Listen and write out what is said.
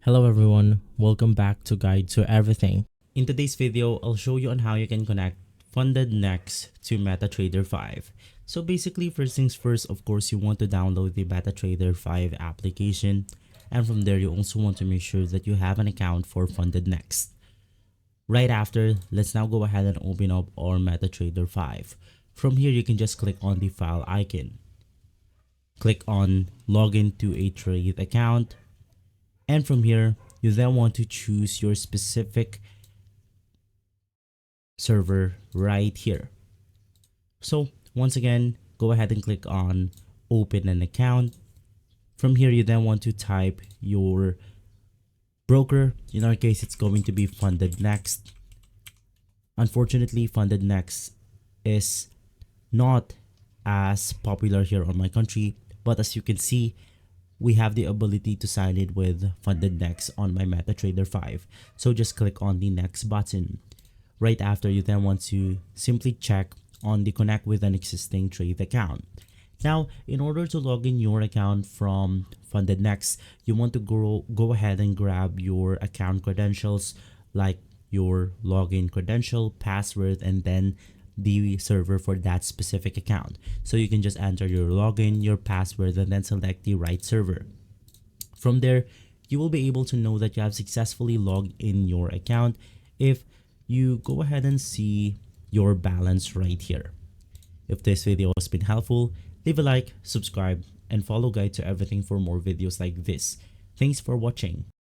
Hello everyone, welcome back to Guide to Everything. In today's video, I'll show you on how you can connect FundedNext to MetaTrader 5. So basically, first things first, of course, you want to download the MetaTrader 5 application. And from there, you also want to make sure that you have an account for FundedNext. Right after, let's now go ahead and open up our MetaTrader 5. From here, you can just click on the file icon. Click on Login to a Trade account. And from here, you then want to choose your specific server right here. So once again, go ahead and click on Open an account. From here, you then want to type your broker. In our case, it's going to be FundedNext. Unfortunately, FundedNext is not as popular here on my country, but as you can see, we have the ability to sign it with FundedNext on my MetaTrader 5. So just click on the next button. Right after, you then want to simply check on the connect with an existing trade account. Now, in order to log in your account from FundedNext, you want to go ahead and grab your account credentials, like your login credential, password, and then the server for that specific account. So you can just enter your login, your password, and then select the right server. From there, you will be able to know that you have successfully logged in your account if you go ahead and see your balance right here. If this video has been helpful, leave a like, subscribe, and follow Guide to Everything for more videos like this. Thanks for watching.